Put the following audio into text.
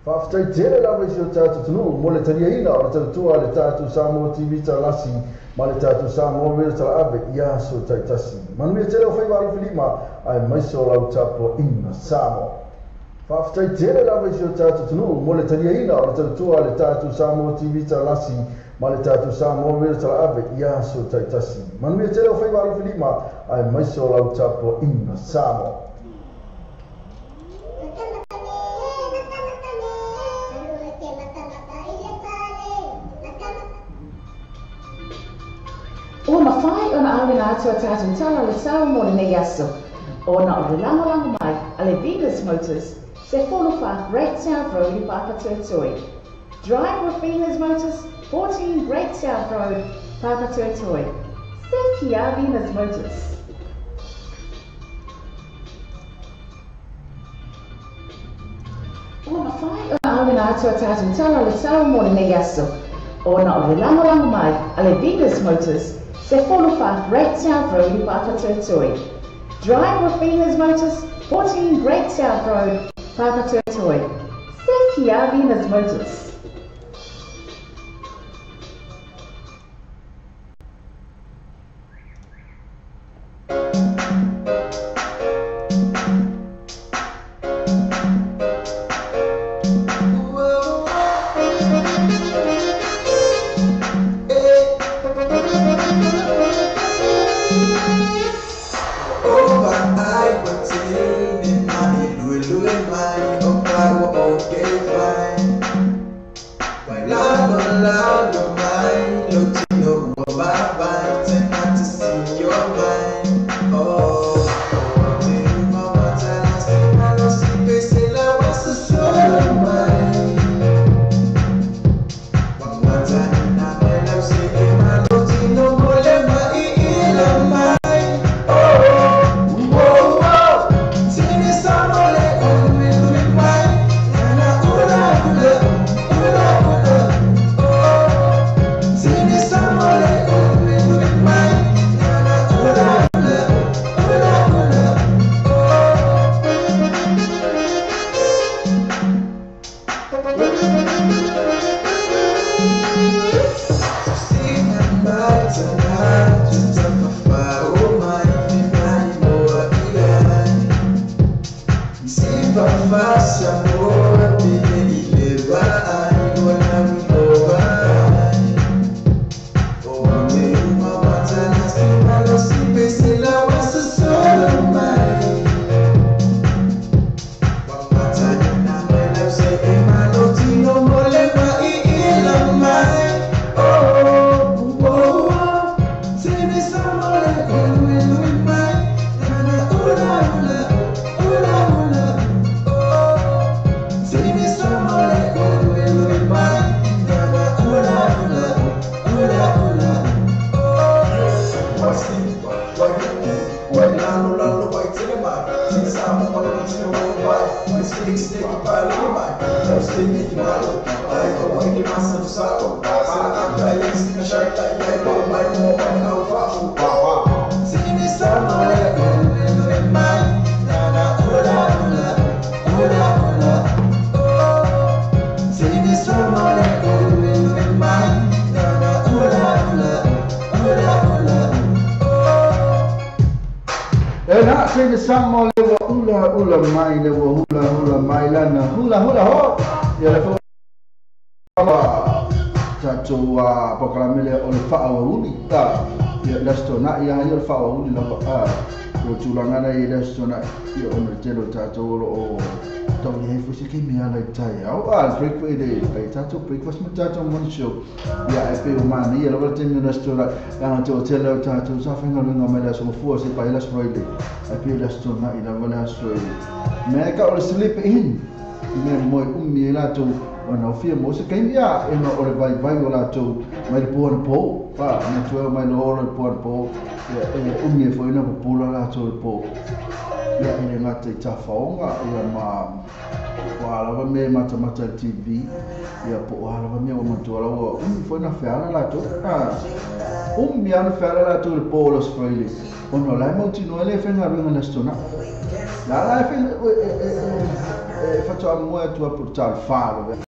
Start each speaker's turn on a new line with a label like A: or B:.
A: After tele la vai o tatu tunu mo le tania ina o tatu tua le tatu Samoa TV talasi ma le tatu Samoa me tala ave ia so taitasi manu me tele o fai walu filima ai mai so lau tapo ina Samoa after tele la vai o tatu tunu mo le tania ina o tatu tua le tatu Samoa TV talasi ma le tatu Samoa me tala ave ia so taitasi manu me tele o fai walu filima ai mai so lau tapo ina Samoa.
B: O mawhai o na awina atua tātou tala le sau mo le nei aso. O na o le langolango mai a le Venus Motors se whonowha Great South Road I Papatoetoe. Drive with Venus Motors, 14 Great South Road, Papatoetoe. Se kia Venus Motors. O mawhai o na awina atua tātou tala le sau mo le nei aso. O na o le langolango mai a le Venus Motors se whonowha Great South Road I Papatoetoe. Drive with Venus Motors, 14 Great South Road, Papatoetoe. Se kia Venus Motors.
A: Samo le ula mai le hula mai lana hula ho ya le fa tato pokalamele o le fa uni ta ya lastona ya le fa uni la pa o tulangana ya lastona ya o le telo tato o tau le hei fusi ke mea lai tai au break for ele kai tato breakfast ma tato morning show ia e pe o mani ia lawa te mi restaurant langa te hotel au tato sa whenga runga mai la so fua se pai la Friday e pe la stona i lawa la Friday me ka o sleep in me moi umi la to ona fia mo se kai ia e no ore vai o la to mai le po pa na tu mai no ore po ia umi e foi na po la to po ia ene ngata i tafaonga ia wala me mata TV ia po wala me o mantua la foi na feala la to mi ana feala la to po los Friday ono la mo tino ele fenga venga na stona la fa to mo tu a portar falo